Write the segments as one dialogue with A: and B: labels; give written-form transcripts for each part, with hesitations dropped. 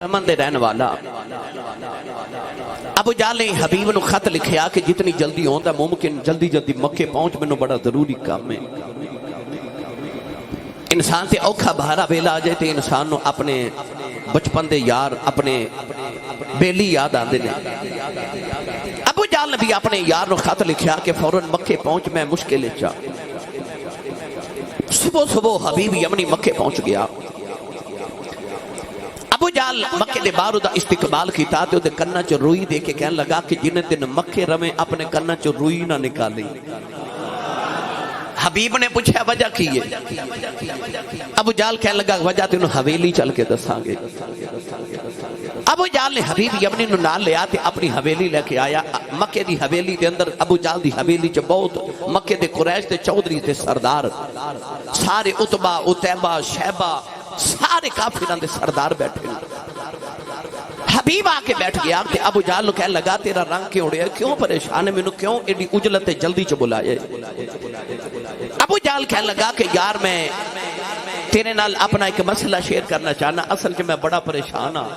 A: یمن دے رہن والا ابو جہل نے حبیب نو خط لکھیا کہ جتنی جلدی ہوندا ممکن جلدی جلدی مکے پہنچ، مینوں بڑا ضروری کام ہے۔ انسان تے اوکھا بھارا ویلا آ جائے تے انسان نو اپنے بچپن دے یار اپنے بیلی یاد آندے نے۔ ابو جہل نے بھی اپنے یار نو خط لکھیا کہ فوراً مکے پہنچ، میں مشکل چا۔ صبح صبح حبیب یمنی مکے پہنچ گیا۔ ابو جہل مکے دے باہر دا استقبال کیتا تے اودے کنا چ روئی دے کے کہن لگا کہ جن دن مکے رمے اپنے کنا چ روئی نہ نکالی۔ حبیب نے پوچھا وجہ کی ہے؟ ابو جہل کہنے لگا وجہ تینوں حویلی چل کے دساں گے۔ ابو جہل نے حبیب یمنی نو نال لیا تے اپنی حویلی لے کے آیا۔ مکے دی حویلی دے اندر ابو جہل دی حویلی چ بہت مکے دے قریش تے چودھری تے سردار سارے عتبہ عتیبہ شیبہ سارے کافران دے سردار بیٹھے۔ حبیب آ کے بیٹھ گیا کہ ابو جہل نو کہنے لگا تیرا رنگ کیوں اڑیا، کیوں پریشان ہے، مینوں کیوں ایڈی اجلت جلدی چ بلایا؟ ابو جہل کہنے لگا کہ یار میں تیرے نال اپنا ایک مسئلہ شیئر کرنا چاہنا، اصل کہ میں بڑا پریشان ہاں۔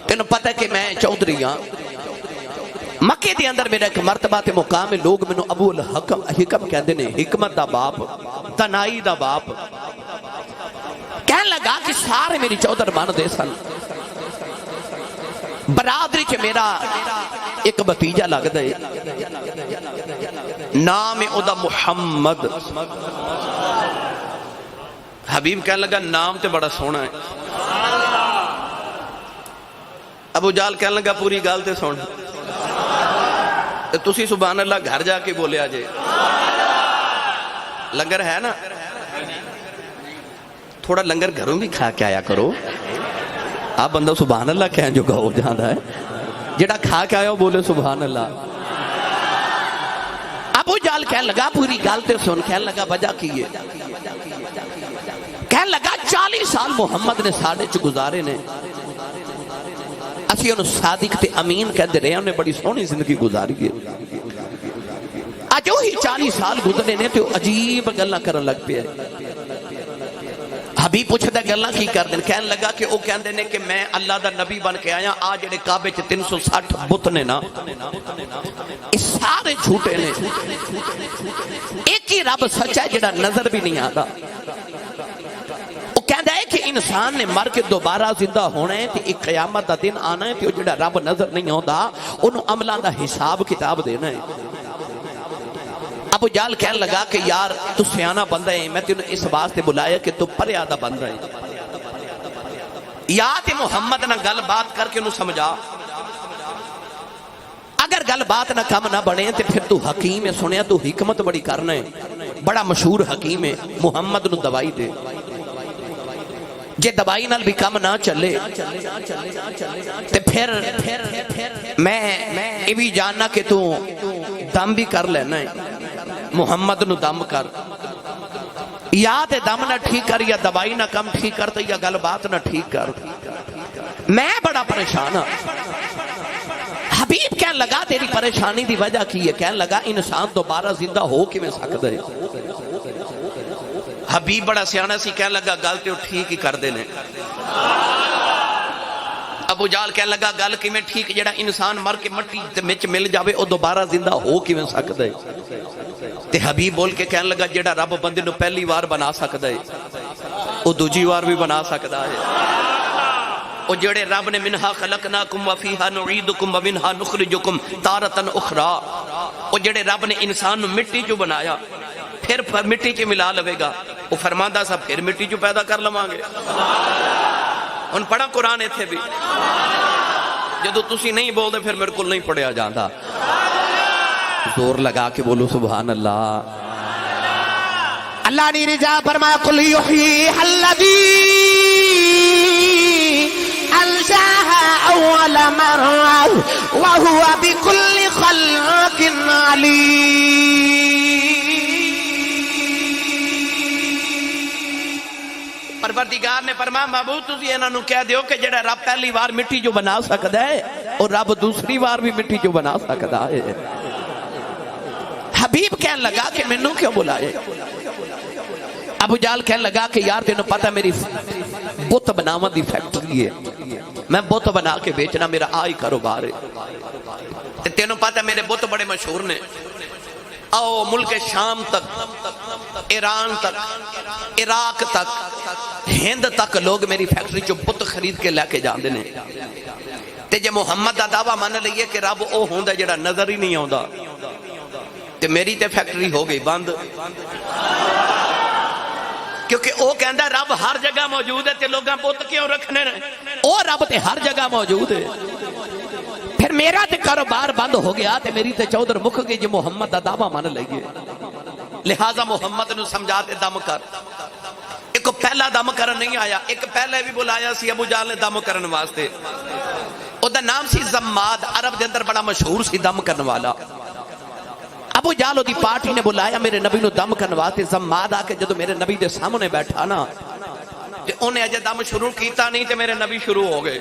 A: تینوں پتہ ہے کہ میں چودھری ہاں، مکے دے اندر میرا ایک مرتبہ تے مقام ہے، لوگ مینوں ابو الحکم کہندے نے، حکمت دا باپ، تنائی دا باپ۔ کہنے لگا کہ سارے میری چودھر مان دے سن، برادری چ میرا ایک بھتیجا لگدا ہے، نام او دا محمد۔ حبیب کہنے لگا نام تے بڑا سونا ہے۔ ابو جہل کہنے لگا پوری گل تے سن، تسی سبحان اللہ گھر جا کے بولیا جے، لنگر ہے نا، تھوڑا لنگر گھروں بھی کھا کے آیا کرو۔ آپ بندہ سبحان اللہ کہیں جو ہو جانا ہے، جڑا کھا کے آیا ہو بولے سبحان اللہ۔ ابو جہل کہنے لگا پوری گل تے سن، کہنے لگا وجہ کی ہے؟ کہنے لگا 40 سال محمد نے ساڑھے چ گزارے نے، اسی انہوں صادق تے امین کہتے رہے، انہیں بڑی سونی زندگی گزاری ہے۔ اج وہی 40 سال گزرے نے تو عجیب گلاں کرن لگ پیا۔ حبیب پوچھدا گلاں کی کر دین؟ کہنے لگا کہ وہ کہندے نے کہ میں اللہ دا نبی بن کے آیا، آ جڑے کعبے چ 360 بت نے نا، اس سارے جھوٹے نے، ایک ہی رب سچا ہے جڑا نظر بھی نہیں آتا۔ وہ کہندا ہے کہ انسان نے مر کے دوبارہ زندہ ہونا ہے تے ایک قیامت دا دن آنا ہے تے وہ جڑا رب نظر نہیں آتا انہوں عملاں دا حساب کتاب دینا ہے۔ ابو جہل کہنے لگا کہ یار تو سیانہ بندہ ہے، میں تینوں اس واسطے بلایا کہ تو پریادہ بندہ ہے، یا تے محمد نہ گل بات کر کے انہوں سمجھا، اگر گل بات نہ کم نہ بنے تے پھر تو حکیم ہے، سنیا تو حکمت بڑی کرنا ہے، بڑا مشہور حکیم ہے، محمد نو دوائی دے، جے دوائی نال بھی کم نہ چلے تے پھر میں یہ بھی جاننا کہ تو دم بھی کر لینا ہے، محمد نو دم کر، یا تے دم نہ ٹھیک کر، یا دوائی نہ کم ٹھیک کر، یا گل بات نہ ٹھیک کر، میں بڑا پریشان ہاں۔ حبیب کہنے لگا تیری پریشانی دی وجہ کی ہے؟ کہنے لگا انسان دوبارہ زندہ ہو کیویں سکدا ہے؟ حبیب بڑا سیانا سی، کہنے لگا گل تے ٹھیک ہی کر دینے۔ ابو جہل کہنے لگا گل کی میں ٹھیک، جڑا انسان مر کے مٹی وچ مل جاوے او دوبارہ زندہ ہو کیویں سکدا ہے؟ تے حبیب بول کے کہنے لگا جڑا رب بندے نو پہلی وار بنا سکدا ہے او دوجی وار بھی بنا سکدا ہے۔ او جڑے رب نے منہا خلقناکم وفیہا نعیدکم ومنہا نخرجکم تارۃ اخری، او جڑے رب نے انسان نو مٹی جو بنایا پھر مٹی چ ملا لوے گا، وہ فرماندا سا پھر مٹی چ پیدا کر لواں گے۔ ہن پڑھا قرآن ایتھے بھی، جدو تسی نہیں بولدے پھر میرے کول نہیں پڑھیا جاندا، زور لگا کے بولو سبحان اللہ۔
B: اللہ نے رضا فرمایا قل یحییھا الذی انشأھا اول مرۃ وہو بکل خلق علیم۔
A: پروردگار نے فرمایا محبوب تسی انہاں نو کہہ دیو کہ جڑا رب پہلی بار مٹی جو بنا سکدا ہے اور رب دوسری بار بھی مٹی جو بنا سکدا ہے۔ حبیب کہنے لگا کہ مینوں کیوں بلائے؟ ابو جہل کہنے لگا کہ یار تینوں پتہ میری بت بناون دی فیکٹری ہے، میں بت بنا کے بیچنا میرا آئی کاروبار ہے. تینوں پتہ میرے بت بڑے مشہور نے. او ملک شام تک، ایران تک، عراق تک، ہند تک لوگ میری فیکٹری چو بت خرید کے لے کے جاندے نے. تے جے محمد دا دعویٰ مان لئیے کہ رب او ہوندا جڑا نظر ہی نہیں آوندا، تے میری تے فیکٹری ہو گئی بند. کیونکہ او کہندا رب ہر جگہ موجود ہے تے لوگاں بت کیوں رکھنے نے؟ او رب تے ہر جگہ موجود ہے. پھر میرا تے کاروبار بند ہو گیا تے میری تے چودھر مکھ گئی جو محمد دا دعویٰ مان لئیے. لہٰذا محمد نو سمجھاتے دم کر. ایک پہلا دم کرن نہیں آیا، ایک پہلے بھی بلایا سی ابو جہل نے دم کرن واسطے. او دا نام سی زماد، عرب دے اندر بڑا مشہور سی دم کرن والا. ابو جہل دی پارٹی نے بلایا میرے نبی نو دم کرن واسطے. زماد آ کے جدو میرے نبی دے سامنے بیٹھا نا تے انہیں اجے دم شروع کیتا نہیں تے میرے نبی شروع ہو گئے.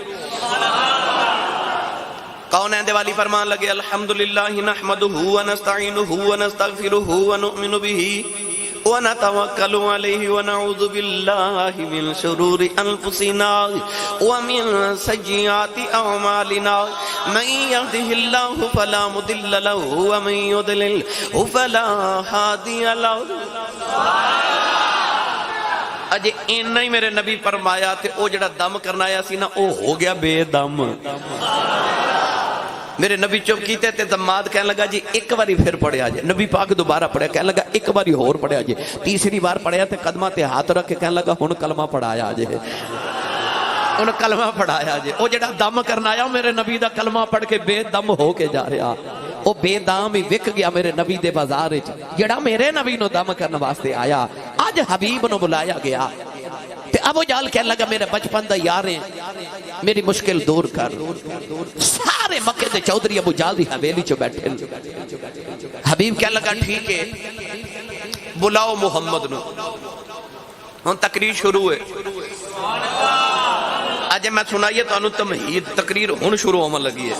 A: کون ہے والی فرمان لگے الحمدللہ نحمدہ ونستعینہ ونستغفرہ ونؤمن بہ ونتوکل علیہ ونعوذ باللہ من شرور انفسنا ومن سیئات اعمالنا من یهدہ اللہ فلا مضل له ومن یضلل فلا ہادی له. اجے اینا ہی میرے نبی فرمایا تے او جڑا دم کرنا آیا سی نا او ہو گیا بے دم. میرے نبی چپ کیتے تے زماد کہنے لگا جی ایک باری پھر پڑھیا جائے. نبی پاک دوبارہ پڑھیا، کہنے لگا ایک باری اور پڑھیا جائے. تیسری بار پڑھیا تے قدمہ تے ہاتھ رکھ کے کہنے لگا ہن کلمہ پڑھایا جائے. ان کلمہ پڑھایا جائے. او جڑا دم کرنا آیا میرے نبی دا کلمہ پڑھ کے بے دم ہو کے جا رہا. او بے دام ہی وک گیا میرے نبی دے بازار وچ. جڑا میرے نبی نو دم کرنے واسطے آیا اج حبیب نو بلایا گیا. تے ابو جہل کہنے لگا میرے بچپن دا یار ہیں، میری مشکل دور کر. سارے مکے دے چودھری ابو جہل دی حویلی چ بیٹھے. حبیب کہنے لگا ٹھیک ہے بلاؤ محمد نو. ہن تقریر شروع ہے. اج میں سنائیے تانوں تمہید تقریر ہن شروع ہون لگی ہے.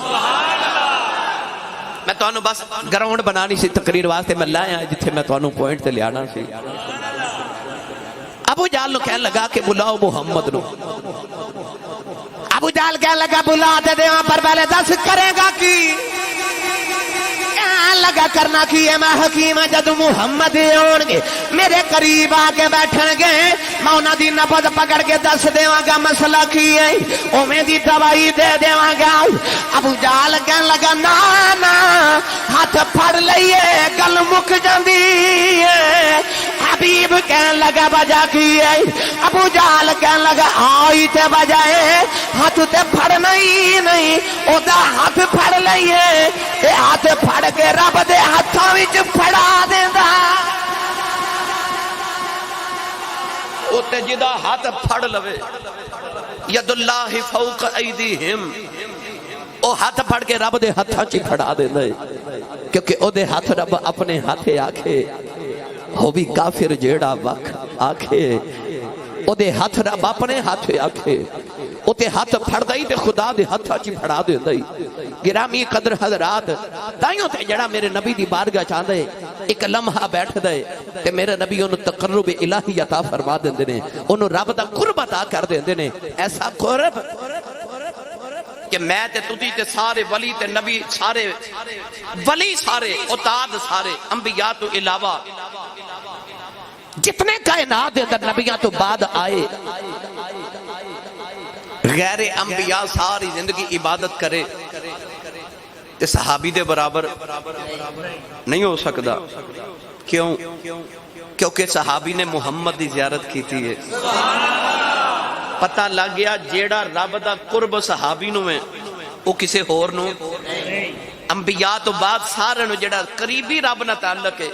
A: میں تانوں بس گراؤنڈ بنانی سی تقریر واسطے میں لایا جتھے میں تانوں پوائنٹ تے لیانا سی. ابو جہل نو کہنے لگا کہ بلاؤ محمد نو.
B: ابو جہل کہنے لگا بلا دے دیواں پر پہلے دس کرے گا کی؟ کہنے لگا کرنا کی ہے میں حکیم جدو محمد آن گے میرے قریب آ کے بیٹھن گے میں انہاں دی نبض پکڑ کے دس دیواں گا مسئلہ کی ہے اوویں دی دوائی دے دیواں گا. ابو جہل کہنے لگا نا نا ہاتھ پھڑ لئیے گل مک جاندی ہے. حبیب کہنے لگا وجہ کی ہے؟ ابو جہل کہنے لگا آئی تے وجہ ہے ہاتھ تے پھڑنا ہی نہیں او دا ہاتھ پھڑ لئیے اے ہاتھ پھڑ کے رب دے ہاتھاں وچ پھڑا دیندا.
A: او تے جدا ہاتھ پھڑ لوے ید اللہ فوق ایدیہم او ہاتھ پھڑ کے رب دے ہاتھاں چ پھڑا دیندا ہے. کیونکہ او دے ہاتھ رب اپنے ہاتھے آکھے ہو بھی کافر جیڑا وقت آکھے او دے ہاتھ رب اپنے ہاتھے آکھے او تے ہاتھ پھڑ دائی تے خدا دے ہاتھا چی پھڑا دے دائی. گرامی قدر حضرات تائیوں تے جڑا میرے نبی دی بارگاہ چاندے ایک لمحہ بیٹھ دے تے میرے نبی انہوں تقرب الہی عطا فرما دے نے انہوں رب دا قرب عطا کر دے نے. ایسا قرب کہ میں تے تُتی تے سارے ولی تے نبی سارے ولی سارے اتاد سارے انبیاء تو علاوہ جتنے کائنات دے اندر نبیاں تو بعد آئے غیر انبیاء ساری زندگی عبادت کرے تے صحابی دے برابر نہیں ہو سکتا. کیوں؟ کیونکہ صحابی نے محمد دی زیارت کی تھی ہے. پتہ لگ گیا جیڑا رب دا قرب صحابی نو ہے وہ کسے ہور نو. انبیاء تو بعد سارے نو جیڑا قریبی رب نہ تعلق ہے.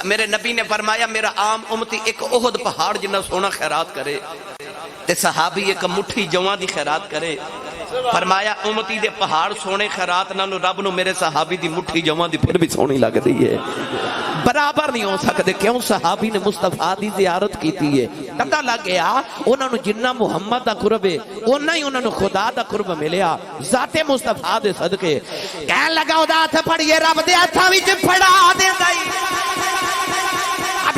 A: میرے نبی نے فرمایا میرا عام امتی ایک احد پہاڑ جنہ سونا خیرات کرے تے صحابی ایک مٹھی جواں دی خیرات کرے. فرمایا امتی دے پہاڑ سونے خیرات نہ رب نو میرے صحابی دی مٹھی جواں دی پھر بھی سونی لگ دی ہے. برابر نہیں ہو سکتے. کیوں؟ صحابی نے مصطفیٰ دی زیارت کی تھی ہے. پتہ لگ گیا انہوں نے جنہ محمد دا قرب ہے انہوں ہی انہوں نے خدا دا قرب ملیا ذات مصطفیٰ دے صدقے. کہنے لگا ادا ہاتھ پھڑیے رب دے ہاتھاں وچ پھڑا دیندا.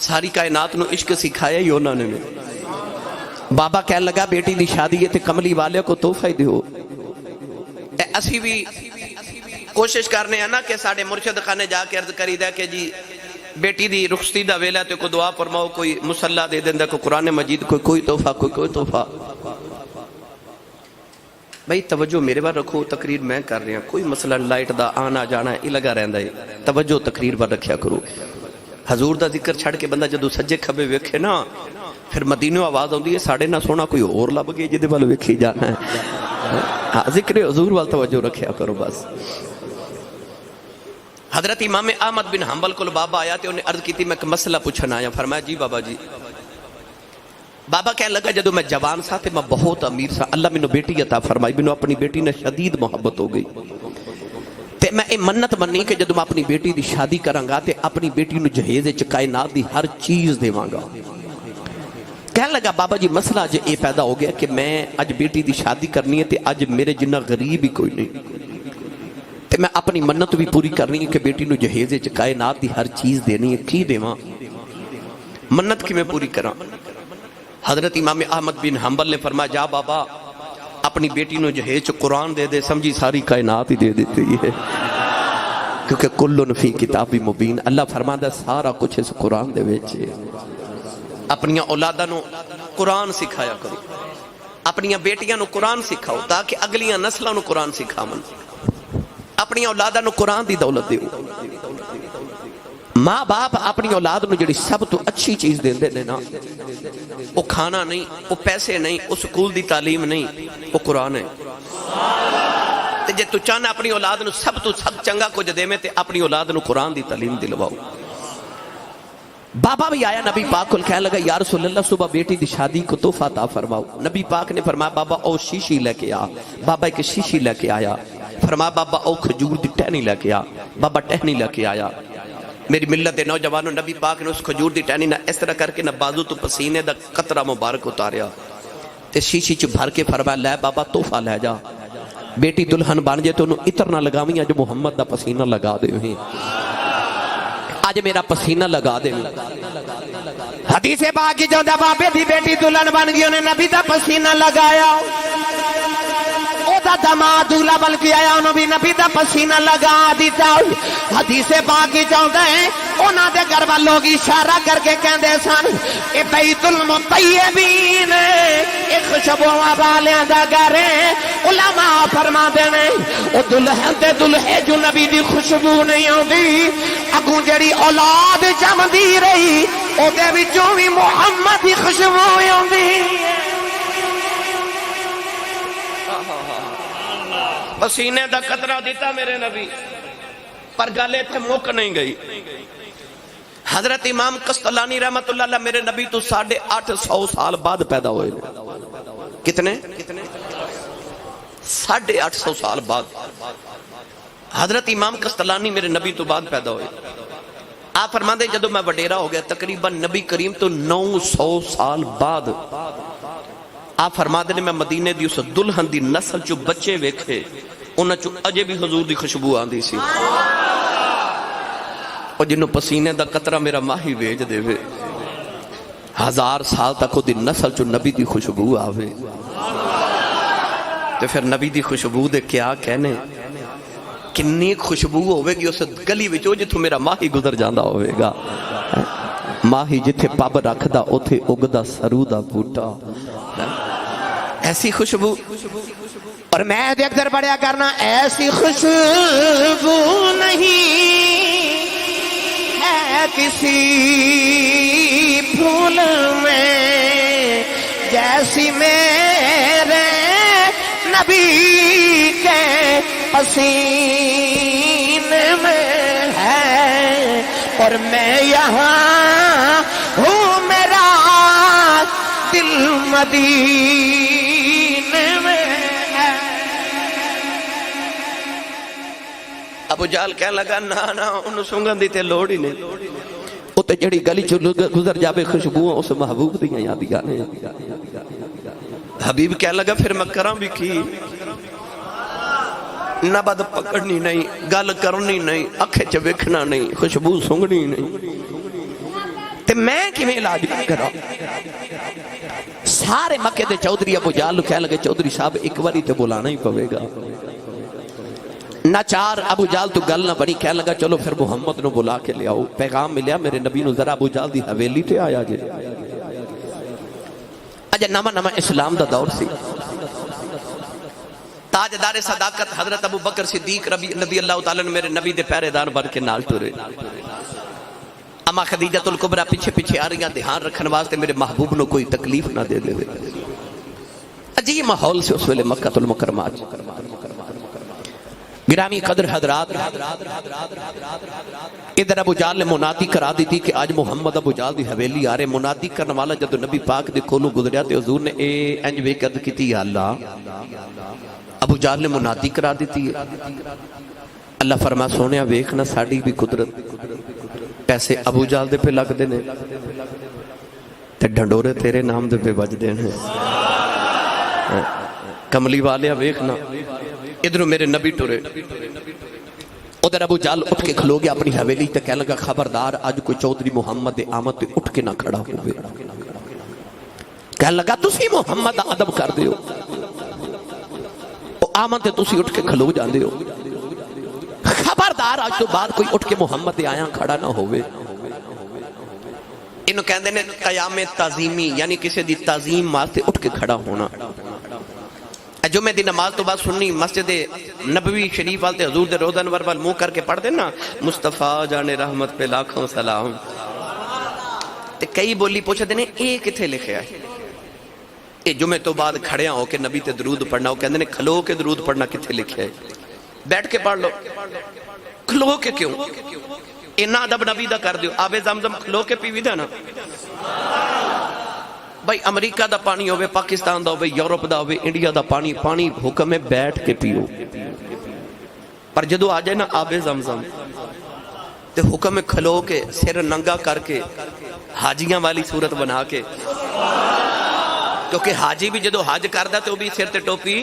A: ساری کائنات نو عشق سکھایا ہی انہوں نے. بابا کہنے لگا بیٹی دی شادی ہے تے کملی والے کو تحفہ ہی دیو. اسی بھی کوشش کرنے ہیں نا کہ ساڑھے مرشد خانے جا کے عرض کری دا کہ جی بیٹی دی رخصتی دا ویلا تے کو دعا فرماؤ, کوئی مصلی دے دیں دا, کوئی قرآن مجید, کوئی تحفہ, کوئی تحفہ. بھائی توجہ میرے بار رکھو, تقریر میں کر رہا ہوں, کوئی مسئلہ لائٹ دا آنا جانا ہے لگا رہندا ہے, توجہ تقریر بار رکھیا کرو. حضور دا ذکر چھڑ کے بندہ جدو سجے کھبے ویکھے نا پھر مدینوں آواز ہوندی ہے ساڑھے نہ سونا کوئی اور لب گئی جدے والے ویکھی جانا ہے. ذکر حضور وال توجہ رکھیا کرو بس. حضرت امام احمد بن حنبل کو بابا آیا تے انہیں عرض کی تھی میں ایک مسئلہ پوچھنا آیا. فرمایا جی بابا جی. بابا کہنے لگا جدو میں جوان سا تے میں بہت امیر سا, اللہ مینوں بیٹی عطا فرمائی, مینوں اپنی بیٹی نے شدید محبت ہو گئی تے میں اے منت منی کہ جدو میں اپنی بیٹی دی شادی کرانگا تے اپنی بیٹی نو جہیز وچ کائنات دی ہر چیز دیواں گا. کہنے لگا بابا جی مسئلہ اج اے پیدا ہو گیا کہ میں اج بیٹی دی شادی کرنی ہے تے اج میرے جنہ غریب ہی کوئی نہیں تے میں اپنی منت بھی پوری کرنی ہے کہ بیٹی نو جہیز وچ کائنات دی ہر چیز دینی ہے, کی دیواں منت کی میں پوری کراں. حضرت امام احمد بن حنبل نے فرمایا جا بابا اپنی بیٹی نو جہیز قرآن دے دے, سمجھی ساری کائنات ہی دے دیتی ہے, کیونکہ کلن فی کتاب مبین, اللہ فرماتا ہے سارا کچھ اس قرآن دے وچ. اپنی اولاداں نو قرآن سکھایا کرو, اپنی بیٹیاں نو قرآن سکھاؤ تاکہ اگلیاں نسلاں نو قرآن سکھاون. اپنی اولاداں نو قرآن دی دولت دیو. ماں باپ اپنی اولاد نو جڑی سب تو اچھی چیز دیندے نے نا, وہ کھانا نہیں, وہ پیسے نہیں, وہ سکول دی تعلیم نہیں, وہ قرآن ہے. تے جے تو چاہنا اپنی اولاد نو سب تو سب چنگا کچھ دے میں تے اپنی اولاد نو قرآن دی تعلیم دلواؤ. بابا بھی آیا نبی پاک کو کہنے لگا یا رسول اللہ صبح بیٹی دی شادی کو تحفہ عطا فرماؤ. نبی پاک نے فرمایا بابا او شیشی لے کے آ. بابا ایک شیشی لے کے آیا. فرمایا بابا او کھجور دی ٹہنی لے کے آ. بابا ٹہنی لے کے آیا. میری ملت دے نوجوانوں نبی پاک نے اس کھجور دی ٹہنی نہ اس طرح کر کے نہ بازو تو پسینے دا قطرہ مبارک اتاریا تے شیشی چ بھر کے فرمایا لے بابا تحفہ لے جا, بیٹی دلہن بن جائے تو انہوں اتر نہ لگاویں جو محمد دا پسینہ لگا دے ہوئے, آج میرا پسینہ لگا دے.
B: حدیث پاک جو دا بابے دی بیٹی دلہن بن گئی انہیں نبی دا پسینہ لگایا, او دا دماد دولہ بلکہ آیا انہوں بھی نبی دا پسینہ لگا دیتا. حدیث پاک جو دا ہے انہاں دے گھر والوں کی اشارہ کر کے کہندے سن اے بیت المطیبین, اے خوشبو والیاں دا گھر ہے. علماء فرما دے نے او دلہن تے دلہے جو نبی دی خوشبو نہیں ہوندی, اگوں جڑی اولاد جمدی رہی او دے وچوں وی محمد دی خوشبو ہوندی.
A: پسینے دا قطرہ دیتا میرے نبی, پر گلے تھے موک نہیں گئی. حضرت امام قسطلانی رحمت اللہ علیہ میرے نبی تو 850 سال بعد پیدا ہوئے. کتنے 850 سال بعد حضرت امام قسطلانی میرے نبی تو بعد پیدا ہوئے. آپ فرماتے ہیں جدو میں وڈیرا ہو گیا تقریباً نبی کریم تو 900 سال بعد آپ فرماتے ہیں میں مدینے دی اس دلہن دی نسل چو بچے ویکھے انہاں چو اجے بھی حضور دی خوشبو آندی سی, اور جنہوں پسینے دا قطرہ میرا ماہی ویج دے وے 1000 سال تک وہ دی نسل چو نبی دی خوشبو آوے. تو پھر نبی دی خوشبو دے کیا کہنے, کنی خوشبو ہوئے گی اس گلی وچوں جتھوں میرا ماہی گزر جاندہ ہوئے گا. ماہی جتھے پاب رکھ دا اتھے اگدا سرو دا بوٹا, ایسی خوشبو.
B: اور میں دیکھ در پڑھیا کرنا ایسی خوشبو نہیں ہے کسی پھول میں جیسی میرے نبی کے پسینے میں ہے, اور میں یہاں ہوں میرا دل مدینے میں ہے.
A: ابو جہل کہنے لگا نا انہوں سنگن دیتے لوڑ ہی نہیں, وہ تے جڑی گلی چ گزر جاوے خوشبو اس محبوب دیاں یادیاں نے. حبیب کہنے لگا پھر میں کراں بھی کی, نہ بد پکڑنی نہیں, گل کرنی نہیں, اکھے چ ویکھنا نہیں, خوشبو سنگنی نہیں. تے میں کیویں علاج کراں؟ سارے مکے دے چودھری ابو جہل نوں کہن لگے چودھری صاحب ایک واری تے بلانا ہی پوے گا۔ ناچار ابو جہل تو گل نہ بنی، کہنے لگا چلو پھر محمد نو بلا کے لے آؤ، پیغام ملیا میرے نبی نو ذرا ابو جہل دی حویلی تے آیا جے۔ اجے نواں نواں اسلام دا دور سی، تاجدار صداقت حضرت ابو بکر صدیق رضی اللہ تعالیٰ نے میرے نبی دے پہرے دار بن کے نال ٹرے، اما خدیجۃ الکبریٰ پیچھے پیچھے آ رہی ہیں دھیان رکھن واسطے میرے محبوب نو کوئی تکلیف نہ دے دے۔ عجیب ماحول سے اس ویلے مکہ المکرمہ۔ گرامی قدر حضرات، ادھر ابو جہل نے منادی کرا دی تھی کہ آج محمد ابو جہل دی حویلی آ رہے۔ منادی کرنے والا جدو نبی پاک دے کولوں گزریا تے حضور نے اے انج وے قد کیتی یا اللہ، ابو جہل نے منادی کرا دیتی ہے۔ اللہ فرما سونیا ویکھنا ساڈی بھی قدرت، پیسے ابو جہل دے پہ لگ دے نے تے ڈھنڈورے تیرے نام دے پہ بج دے نے۔ کملی والیا ویکھنا، ادھروں میرے نبی ٹرے، ادھر ابو جہل اٹھ کے کھلو گیا اپنی حویلی تے کہنے لگا خبردار اج کوئی چودھری محمد دے آمد تے اٹھ کے نہ کھڑا ہوئے۔ کہنے لگا تسی محمد دا ادب کر دیو، آمد تے تسی اٹھ کے کھلو جاندے ہو، خبردار آج تو بعد کوئی اٹھ کے محمد دے آیاں کھڑا نہ ہوئے۔ انہوں کہندے نے قیام تعظیمی، یعنی کسی دی تعظیم واسطے اٹھ کے کھڑا ہونا۔ جمعہ دی نماز تو بعد سننی مسجد نبوی شریف والتے حضور دے روزہ انور وال منہ کر کے پڑھ دینا مصطفیٰ جان رحمت پہ لاکھوں سلام، تے کئی بولی پوچھا دینے اے کتھے لکھے آئے؟ اے جمعہ تو بعد کھڑیاں ہو کے نبی تے درود پڑھنا، وہ کہندے نے کھلو کے درود پڑھنا کتھے لکھے آئے؟ بیٹھ کے پڑھ لو، کھلو کے کیوں؟ اینا ادب نبی دا کر دیو، آب زمزم کھلو کے پیوی دا نا بھائی، امریکہ دا پانی ہوئے، پاکستان دا ہوئے، یورپ دا ہوئے، انڈیا دا پانی، پانی حکم ہے بیٹھ کے پیو، پر جدو آ جائے نا آب زمزم تے حکم ہے کھلو کے سر ننگا کر کے حاجیاں والی صورت بنا کے، کیونکہ حاجی بھی جدو حاج کردہ تو بھی سر تے ٹوپی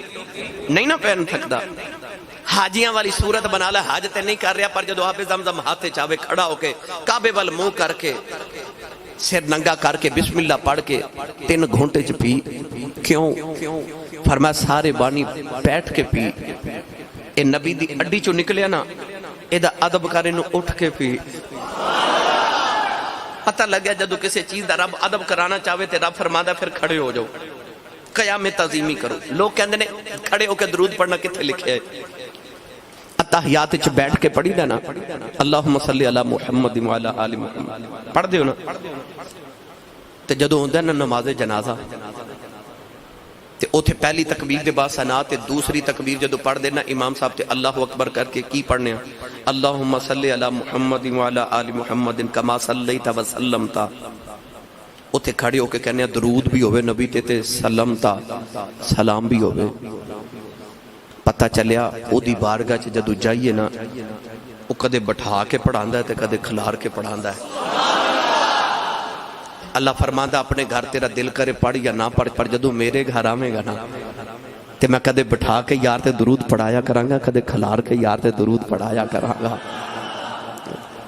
A: نہیں نہ پہن سکتا، حاجیاں والی صورت بنا لے، حاج تے نہیں کر رہا پر جدو آب زمزم ہاتھے چاہے کھڑا ہو کے کعبے وال منہ کر کے سر ننگا کر کے بسم اللہ پڑھ کے 3 گھنٹے چ پی، کیوں؟ فرمایا سارے بانی بیٹھ کے پی، اے نبی دی اڈی چو نکلیا نا، اے دا ادب کرے نو اٹھ کے پی۔ پتہ لگیا جدو کسی چیز دا رب ادب کرانا چاہے تے رب فرمادا پھر کھڑے ہو جاؤ، قیام تعظیمی کرو۔ لوگ کہندے نے کھڑے ہو کے درود پڑھنا کتھے لکھے ہے؟ اتحیات وچ بیٹھ کے پڑھی دا نا، اللہم صلی علی محمد وعلی آل محمد پڑھ دیو نا، تے جدو ہوندا نا نماز جنازہ تے اوتھے پہلی تکبیر دے بعد ثنا تے دوسری تکبیر جدو پڑھ دینا امام صاحب تے اللہ اکبر کر کے کی پڑھنے ہیں؟ اللہم صلی علی محمد وعلی آل محمد کما صلیت وسلمت، اوتھے کھڑے ہو کے کہنے ہیں درود بھی ہوئے نبی تے سلمتا سلام بھی ہوئے۔ پتہ چلیا او دی بارگاہ چ جدو جائیے نا او کدے بٹھا کے پڑھاندا ہے تے کدے کھلار کے پڑھاندا ہے۔ اللہ فرماندا اپنے گھر تیرا دل کرے پڑھ یا نہ پڑھ، پر جدو میرے گھر آویں گا نا تے میں کدے بٹھا کے یار تے درود پڑھایا کراں گا، کدے کھلار کے یار تے درود پڑھایا کراں گا۔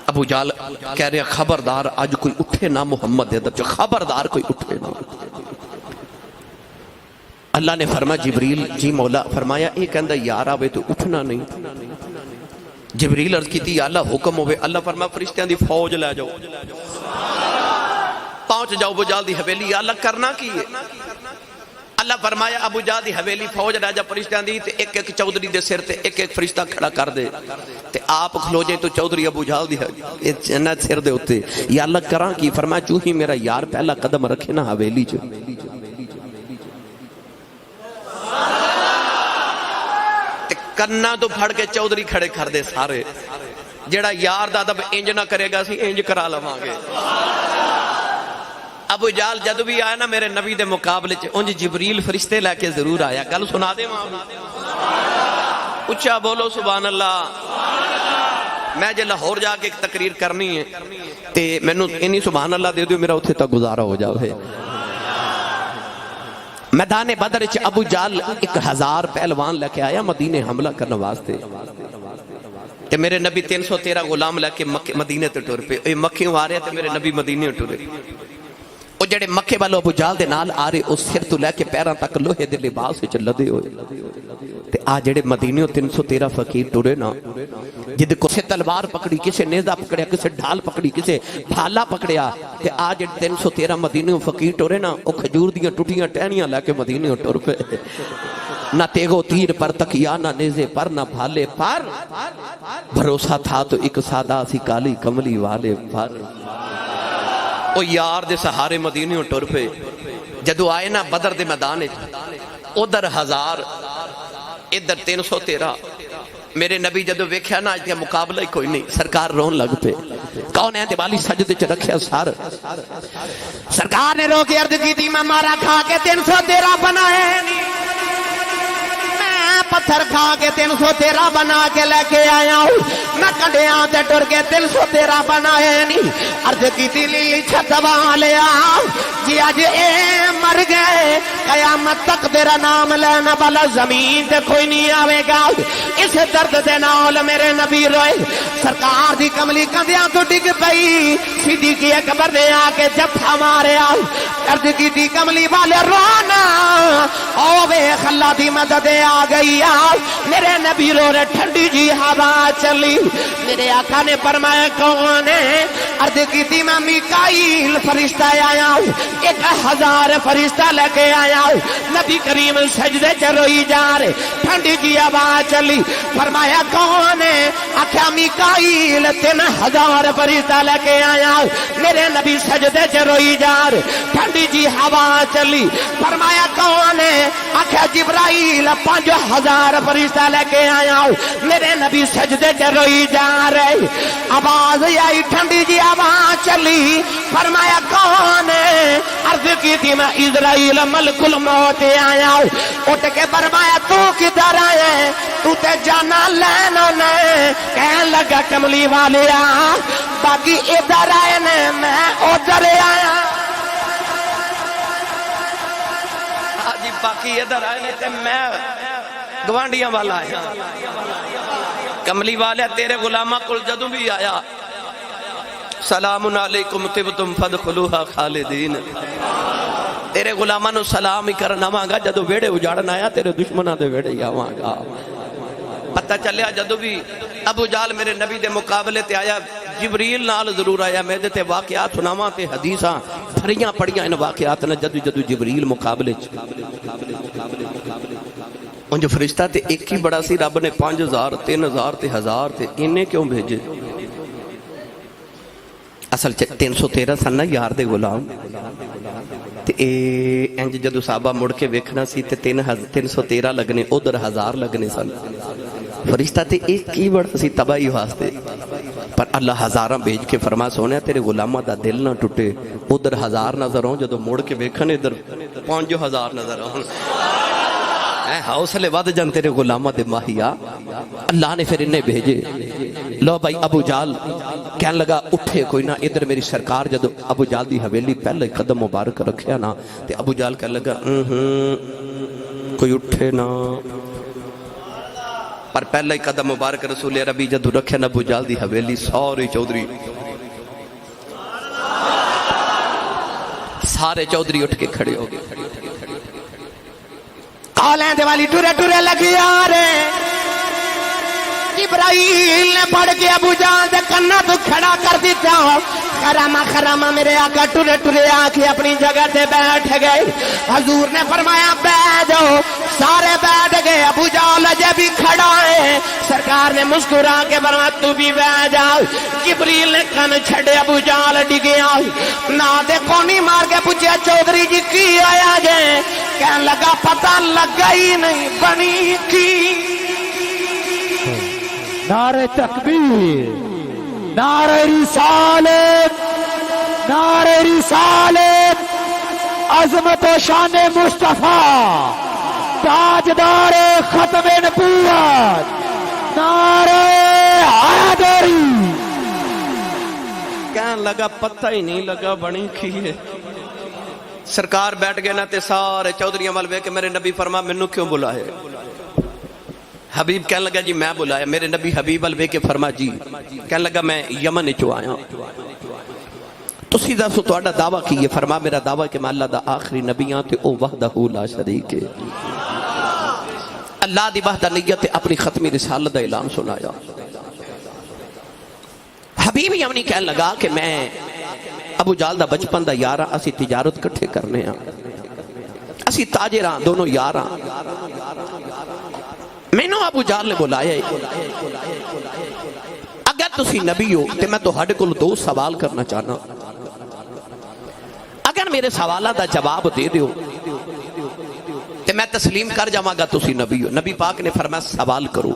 A: ابو جہل کہہ رہے خبردار آج کوئی اٹھے نہ محمد دے ادب چ، خبردار کوئی اٹھے نہ۔ اللہ نے فرمایا جبریل جی مولا، فرمایا اے کہندا یار آوے تو اٹھنا نہیں۔ جبریل عرض کیتی یا اللہ حکم ہوئے، اللہ فرمایا فرشتیاں دی فوج لے جاؤ، پہنچ جاؤ ابو جہل دی حویلی۔ یا اللہ کرنا کی ہے؟ اللہ فرمایا ابو جہل دی حویلی فوج لے جا فرشتیاں دی، تے ایک ایک چودھری دے سر تے ایک ایک فرشتہ کھڑا کر دے تے آپ کھلو جائے تو چودھری ابو جہل دی جنت سر دے ہوتے۔ یا اللہ کراں کی؟ فرمایا چوہی میرا یار پہلا قدم رکھے نا حویلی چ، کرنا تو پھڑ کے چودھری کھڑے کر دے سارے، جیڑا یار دا ادب انج نہ کرے گا سی انج کرا لواں گے۔ ابو جہل جد بھی آیا نا میرے نبی دے مقابلے چ انج جبریل فرشتے لے کے ضرور آیا۔ گل سنا دے ماں، اچھا بولو سبحان اللہ۔ میں جے لاہور جا کے ایک تقریر کرنی ہے تے مینوں اینی سبحان اللہ دے دیو میرا اتھے تک گزارا ہو جاوے۔ میدان بدر چ ابو جہل 1000 پہلوان لے کے آیا مدینے حملہ کرنے واسطے، تے میرے نبی 313 غلام لے کے مدینے تے ٹر پے، اے مکے آ رہے تے میرے نبی مدینے ٹرے، او جڑے مکے والوں ابو جال دے نال آ رہے او سر تو لے کے پیراں تک لوہے دے لباس وچ لدے ہوئے، تے آ جڑے مدینے 313 فقیر ٹرے نا، جد کو کسے تلوار پکڑی، کسے نیزہ پکڑیا، کسے ڈھال پکڑی، کسے بھالا پکڑیا، تے آ جڑے 313 مدینے فقیر ٹرے نا، او کھجور دیاں ٹوٹیاں ٹہنیاں لے کے مدینے ٹر پے، نہ تیغو تیر پر تکیا، نہ نیزے پر، نہ بھالے پر، بھروسہ تھا تو ایک سادہ سی کالی کملی والے پر۔ او یار دے سہارے مدینے ٹر پے، جدو آئے نا بدر دے میدان، ادھر 1000 ادھر 313، میرے نبی جدو ویکھیا نا اج مقابلہ ہی کوئی نہیں، سرکار رون لگ پے، کون ہے دیوالی سجدے چ رکھیا سار،
B: سرکار نے رو کے عرض کی تھی میں مارا کھا کے 313 بنائے نہیں، میں پتھر کھا کے 313 بنا کے لے کے آیا ہوں، میں کنڈیاں تے ٹر کے 313 بنائے نہیں، عرض کی تھی لیلی چھت والیا جی اج اے مر گئے، قیامت تک تیرا نام لینا والا زمین تے کوئی نہیں آوے گا، اس درد دے نال میرے نبی روئے، سرکار دی کملی کندیاں تو ڈگ پئی، صدیق اکبر نے آ کے جفا ماریا، عرض کی تھی کملی والے رونا، او ویکھ اللہ دی مدد آ گئی، میرے نبی رو رہے، ٹھنڈی جی ہوا چلی، میرے آقا نے فرمایا کون ہے، عرض کی تھی میں میکائیل فرشتہ آیا ہوں، 1000 فرشتہ لے کے آیا ہوں، نبی کریم سجدے چ روئی جا رہے، ٹھنڈی جی ہوا چلی، فرمایا کون ہے، آخیا میکائیل 3000 فرشتہ لے کے آیا ہوں، میرے نبی سجدے چ روئی جا رہے، ٹھنڈی جی ہوا چلی، فرمایا کون ہے، آخیا جبرائیل 5000 فرشتہ لے کے آیا ہوں، میرے نبی سجدے چ روئی جا رہے، آواز آئی ٹھنڈی جی آواز چلی، فرمایا کون ہے، عرض کی تھی میں اسرائیل ملک الموت آیا ہوں، اٹھ کے فرمایا تو کدھر آیا ہے، تو تے جانا لینا نے، کہنے لگا کملی والیا باقی ادھر آئے نے میں ادھر آیا،
A: جی باقی ادھر آئے نے تے میں گوانڈیاں والا آیا، کملی والے تیرے غلامہ کل جدوں بھی آیا، سلام علیکم طبتم فادخلوها خالدین، تیرے غلامہ نو سلام ہی کرنا مانگا، جدو ویڑے اجاڑنا آیا تیرے دشمنہ دے ویڑے ہی آوانگا، پتہ چلیا جدو بھی ابو جال میرے نبی دے مقابلے تے آیا، جبریل نال ضرور آیا، میں دے تے واقعات سناواں تے حدیثاں پھریاں پڑیاں ان واقعات نے، جدو جدو جبریل مقابلے ان جو فرشتہ تے ایک ہی بڑا سی، رب نے 5000 3000 تے 1000 تے انہیں کیوں بھیجے، اصل 313 سن نا یار دے غلام، تے انج جدو صحابہ مڑ کے ویکھنا سی تے 313 لگنے، ادھر 1000 لگنے سن، فرشتہ تے ایک ہی بڑا سی تباہی واسطے، پر اللہ 1000 بھیج کے فرما سونے تیرے غلامہ دا دل نہ ٹوٹے، ادھر 1000 نظر ہوں، جدو مڑ کے ویکھن ادھر 5000 نظر ہوں، اے حوصلے ود جان تیرے غلامہ دے ماہیا، اللہ نے پھر انہیں بھیجے، لو بھائی ابو جال کہنے لگا اٹھے کوئی نہ، ادھر میری سرکار جدو ابو جال دی حویلی پہلے قدم مبارک رکھیا نا، تے ابو جال کہنے لگا کوئی اٹھے نا، پر پہلے قدم مبارک رسول عربی جدو رکھیا نا ابو جال دی حویلی، سارے چودھری اٹھ کے کھڑے ہو گئے،
B: کالیں دیوالی ٹورے ٹورے لگی آ رہے، جبرائیل نے پڑھ کے ابو جال دے کنا تو کھڑا کر دیتا، خرامہ خرامہ میرے آقا ٹورے ٹورے آکے اپنی جگہ تے بیٹھ گئے، حضور نے فرمایا بیٹھ جاؤ، سارے بیٹھ گئے، ابو جال اجے بھی کھڑا ہے، سرکار نے مسکرا کے فرمایا تو بھی بیٹھ جاؤ، جبریل نے کن چھڑے ابو جال ڈگیا، نہ دے کونی مار کے پوچھا چودھری جی کی آیا جے، کہنے لگا پتہ لگا ہی نہیں بنی کی،
C: نعرہ تکبیر، نعرہ رسالت، نعرہ رسالت، عظمت و شان مصطفیٰ، تاجدار ختم نبوت، نعرہ حیدری،
A: کہنے لگا پتہ ہی نہیں لگا بنی کی ہے، سرکار بیٹھ گئے نا تے سارے چودھریاں وال ویکھ کے میرے نبی فرما مینوں کیوں بلائے، حبیب کہنے لگا جی میں بلایا. میرے نبی حبیب الوے کے فرما جی. کہنے لگا میں یمن چو آیا. تسی دسو تہاڈا دعویٰ کی ہے؟ فرما میرا دعویٰ کہ میں اللہ دا آخری نبی ہاں تے او وحدہ لا شریک ہے. اللہ دی وحدانیت اپنی ختمی رسالت دا اعلان سنایا. حبیب یمنی کہنے لگا کہ میں ابو جال دا بچپن دا یار ہاں. اسی تجارت کٹھے کرنے ہاں. اسی تاجر ہاں. دونوں یار ہاں. مینوں ابو جال نے بلایا اگر تسی نبی ہو تے میں تہاڈے کول دو سوال کرنا چاہنا. اگر میرے سوالہ دا جواب دے دیو تے میں تسلیم کر جاواں گا تسی نبی ہو. نبی پاک نے فرمایا سوال کرو.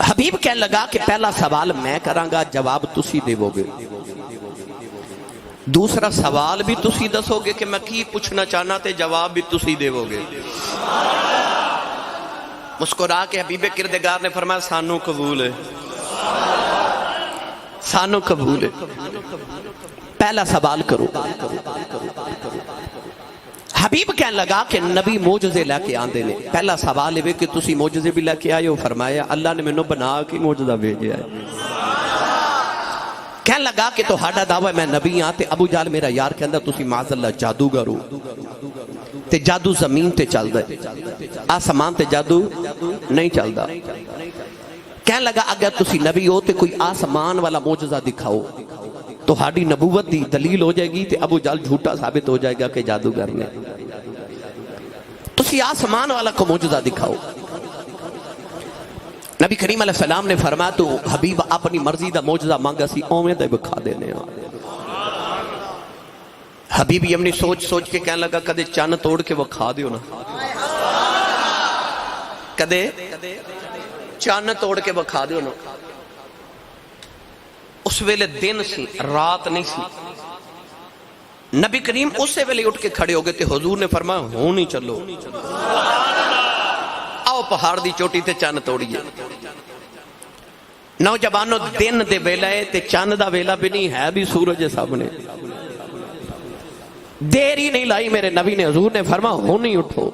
A: حبیب کہنے لگا کہ پہلا سوال میں کراں گا جواب تسی دیو گے. دوسرا سوال بھی تسی دسو گے کہ میں کی پوچھنا چاہنا تے جواب بھی تسی دیو گے. مسکرا کے حبیب کردگار نے فرمایا سانو قبول ہے. سانو قبول ہے. پہلا سوال کرو. حبیب کہنے لگا کہ نبی موجزے لے کے آندے نے. پہلا سوال ہے کہ تسی موجزے بھی لے کے آئے ہو. فرمایا اللہ نے مینوں بنا کے موجزہ بھیجا ہے. کہنے لگا کہ تہاڈا دعویٰ میں نبی ہاں تے ابو جال میرا یار کہندا تسی معاذ اللہ جادوگر ہو تے جادو زمین تے چلدا ہے آسمان تے جادو نہیں چلدا. کہنے لگا اگر تسی نبی ہو تے کوئی آسمان والا معجزہ دکھاؤ تو ہاڑی نبوت دی دلیل ہو جائے گی تے ابو جال جھوٹا ثابت ہو جائے گا کہ جادوگر نے. تسی آسمان والا کو معجزہ دکھاؤ. نبی کریم علیہ السلام نے فرمایا تو حبیب اپنی مرضی دا معجزہ مانگا سی اوویں تے بکھا دینے. حبیب یمنی سوچ سوچ کے کہنے لگا کدے چن توڑ کے وکھا دیو نا. کدے چن توڑ کے وکھا دیو نا. اس ویلے دن سی رات نہیں سی. نبی کریم اسے ویلے اٹھ کے کھڑے ہو گئے تے حضور نے فرمایا ہوں ہی چلو آؤ پہاڑ دی چوٹی تے چن توڑیے. نوجوانوں دن دے ویلا ہے تے چن دا ویلا بھی نہیں ہے بھی سورج سامنے. دیر ہی نہیں لائی میرے نبی نے حضور نے فرمایا ہوں نہیں اٹھو.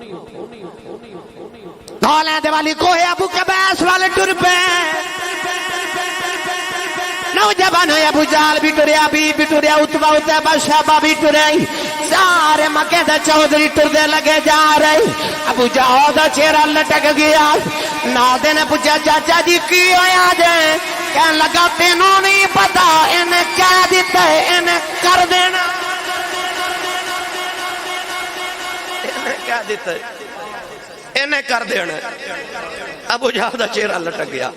B: کالے دے والی کوہ ابو قبیس والے ٹر پے. نوجوان ابو جال بھی ٹریا بی بھی ٹریا اتبا اتبا شابہ بھی ٹریا. سارے مکے دا چودری ٹر دے لگے جا رہی. ابو جال دا چہرہ لٹک گیا. نادے نے پوچھا چاچا جی کی ہویا جائے. کہنے لگا تینوں نہیں پتا انہیں کہہ دیتا ہے انہیں کر دینا.
A: کیا دیتا ہے انہیں کر دینا. ابو جہل دا چہرہ لٹک گیا.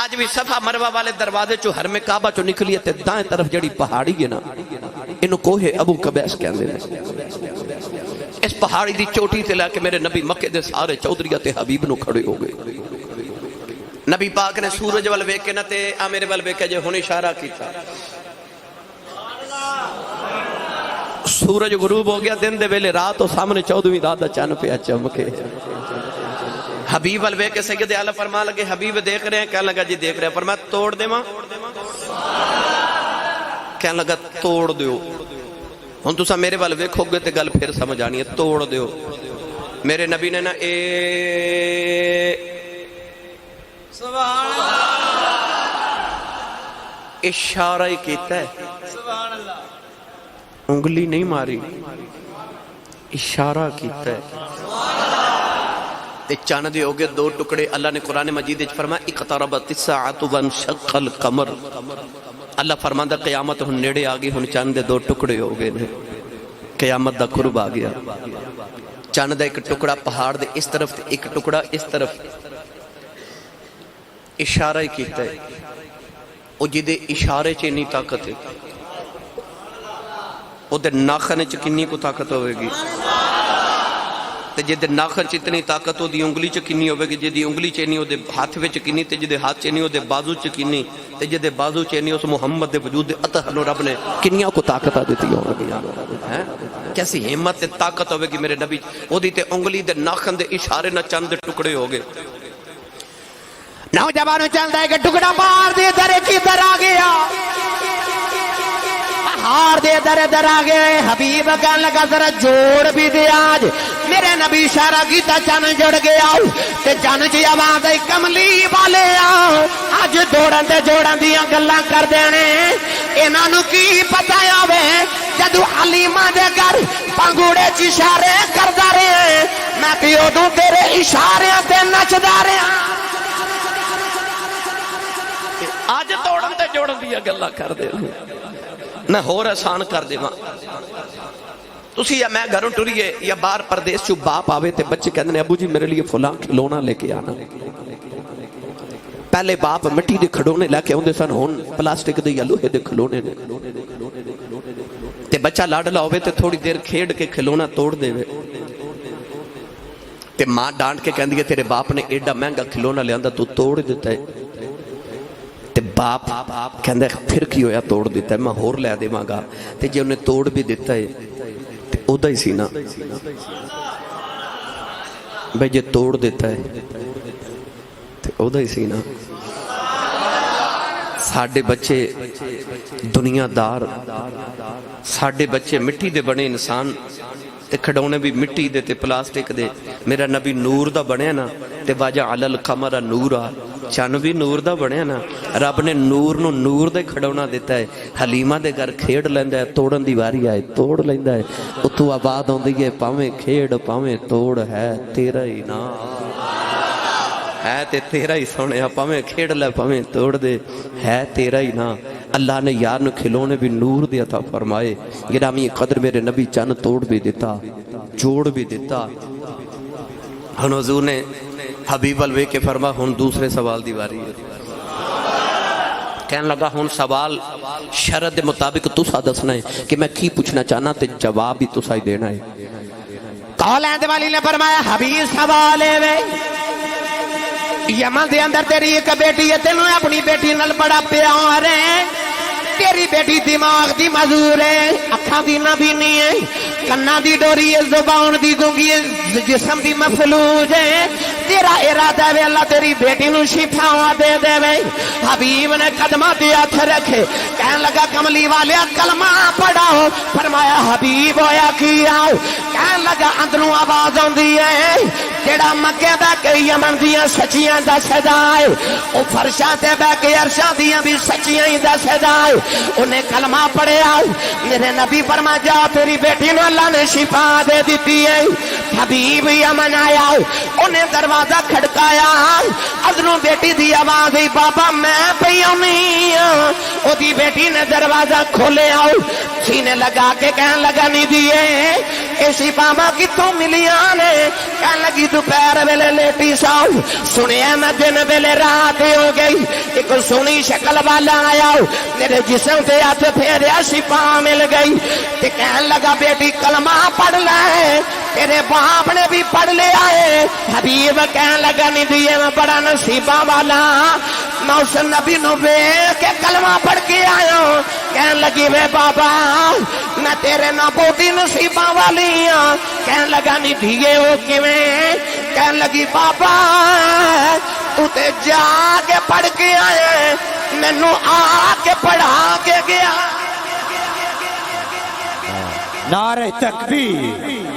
A: آج بھی صفا مروہ والے دروازے چو حرم کعبہ چو نکلی ہے دائیں طرف جڑی پہاڑی ہے نا انہوں کوہ ابو قبیس کہندے ہیں. اس پہاڑی دی چوٹی تے لے کے میرے نبی مکے دے سارے چودھریہ تے حبیب نو کھڑے ہو گئے. نبی پاک نے سورج وال ویکھ کے نہ تے آ میرے وال ویکھ کے جے ہن اشارہ کیتا. سورج غروب ہو گیا. دن دے ویلے رات اور سامنے 14ویں رات دا چن پیا چمکے. حبیب الوے کے سید اعلی فرما لگے حبیب دیکھ رہے ہیں. کہنے لگا جی دیکھ رہے ہیں. فرمایا توڑ دے ماں. کہنے لگا توڑ دیو. ہن تساں میرے وال ویکھو گے تے گل پھر سمجھ آنی ہے. توڑ دیو. میرے نبی نے نا سبحان اللہ اشارہ ہی کیتا ہے. سبحان اللہ. انگلی نہیں ماری اشارہ کیتا ہے. تے چاند دے ہو گئے دو ٹکڑے. اللہ نے قرآن مجید وچ فرمایا اقتربت الساعۃ وانشق القمر. اللہ فرماندا قیامت ہن نیڑے آ گئی. ہن چاند دے دو ٹکڑے ہو گئے نے. قیامت دا قرب آ گیا. چاند دا ایک ٹکڑا پہاڑ دے اس طرف تے ایک ٹکڑا اس طرف. اشارہ ہی کیتا ہے. او جدے اشارے چ نہیں طاقت ہے او دے ناخن چ کنی کو طاقت ہوئے گی. تے جے دے ناخن چ اتنی طاقت ہو دی انگلی چ کنی ہوئے گی. جے دی انگلی چ نہیں ہو دے ہاتھ وچ کنی. تے جے دے ہاتھ چ نہیں ہو دے بازو چ کنی. تے جے دے بازو چ نہیں اس محمد دے وجود دے عطا نو رب نے کنیاں کو طاقت دیتی ہوگی. ہیں کیسی ہمت تے طاقت ہوئے گی میرے نبی. او دی تے انگلی دے ناخن دے اشارے نہ چند دے ٹکڑے ہو گئے.
B: نوجوانوں چلتا ہے کہ ٹکڑا مار دے در کی در آ گیا. بخار دے در در آ گئے حبیب کہنے لگا ذرا جوڑ بھی دے آج میرے نبی اشارہ کیتا چن جڑ گیا تے چن جی آواز آئی کملی والے آؤ اج دوڑن تے جوڑن دیاں گلاں کر دینے انہاں نوں کی پتہ ہوے جدو حلیمہ دے گھر پنگوڑے چ اشارے کردا رہے میں تے اودوں تیرے اشارے تے نچدا رہا
A: اج توڑن تے جوڑن دیاں گلاں کر دے میں ہور آسان کر دیواں تسی یا میں گھروں ٹریے یا باہر پردیس چو باپ آوے تے بچے کہندے نے ابو جی میرے لیے فلاں کھلونا لے کے آنا پہلے باپ مٹی دے کھڑونے لے کے اوندے سن ہن پلاسٹک دے یا لوہے دے کھلونے نے تے بچہ لاڈلا ہوے تے تھوڑی دیر کھیڈ کے کھلونا توڑ دے وے تے ماں ڈانٹ کے کہندی ہے تیرے باپ نے ایڈا مہنگا کھلونا لے آندا تو توڑ دیتا ہے تے باپ کہندے پھر کی ہویا توڑ دیتا ہے میں ہور لے دیواں گا تے جے انہیں توڑ بھی دیتا ہے تے اودا ہی سی نا بھئی جے توڑ دیتا ہے تے اودا ہی سی نا ساڈے بچے دنیا دار ساڈے بچے مٹی دے بنے انسان تے کھڑونے بھی مٹی دے تے پلاسٹک دے میرا نبی نور دا بنے نا تے واجہ علی القمر نورا چن بھی نور دا بنے نا رب نے نور نو نور دے کھڑونا دیتا ہے حلیمہ دے گھر کھیڑ لیندہ ہے توڑن دی واری آئے توڑ لیندہ ہے اتو آباد ہوندی ہے پاویں کھیڑ پاویں توڑ ہے تیرا ہی نا ہے تے تیرا ہی سونے پاویں کھیڑ لے پاویں توڑ دے ہے تیرا ہی نا اللہ نے یار نو کھلونے بھی نور دیا تھا فرمائے گرامی قدر میرے نبی چن توڑ بھی دیتا جوڑ بھی دیتا ہن حضور نے حبیب الوے کے فرما ہن دوسرے سوال دی واری ہے کہنے لگا ہن سوال شرط دے مطابق تسا دسنا ہے کہ میں کی پوچھنا چاہنا تے جواب بھی تسا ہی دینا ہے
B: قول اہد والی نے فرمایا حبیب سوال ہے یمن دے اندر تیری ایک بیٹی ہے تینوں اپنی بیٹی نال بڑا پیار ہے تیری بیٹی دماغ دی معذور ہے اکھاں دی نہ بینی ہے کنا دی ڈوری ہے زبان دی گونگی ہے جسم دی مفلوج ہے تیرا ارادہ ہے اللہ تیری بیٹی نو شفا دے دے وے حبیب نے قدمہ دے ہاتھ رکھے کہنے لگا کملی والے کلمہ پڑھاؤ فرمایا حبیب ہویا کیا کہنے لگا اندروں آواز ہوندی ہے جڑا مکے بہ کے یمن دیاں سچیاں دسدا ہے او فرشاں تے بہ کے عرشاں دیاں بھی سچیاں ہی دسدا ہے انہیں کلمہ پڑھیا میرے نبی فرما جا تیری بیٹی نو اللہ نے شفا دے دیتی ہے حبیب یمن آیا انہیں دروازہ کھڑکایا ادھروں بیٹی دی آواز ہے بابا میں پئی ہونی او دی بیٹی نے دروازہ کھولے آؤ سینے لگا کے کہنے لگا نہیں دیے ایسی بابا کتوں ملیاں نے کہنے لگی دوپہر ویلے لیٹی ساؤ سنیا میں دن ویلے رات ہو گئی ایک سونی شکل والا آیا میرے جسم سے ہاتھ پھیریا شفا مل گئی تے کہنے لگا بیٹی کلمہ پڑھ لے تیرے باپ نے بھی پڑھ لیا ہے حبیب کہنے لگا نہیں دیے میں بڑا نصیبہ والا میں اس نبی نو بیٹھ کے کلمہ پڑھ کے آیا ہوں کہنے لگی وے بابا میں تیرے نہ بہتی نصیبہ والی ہوں کہنے لگا نہیں دیے ہو کیویں کہنے لگی بابا تو تے جا کے پڑھ کے آئے مینوں آ کے پڑھا کے گیا
C: نعرہ تکبیر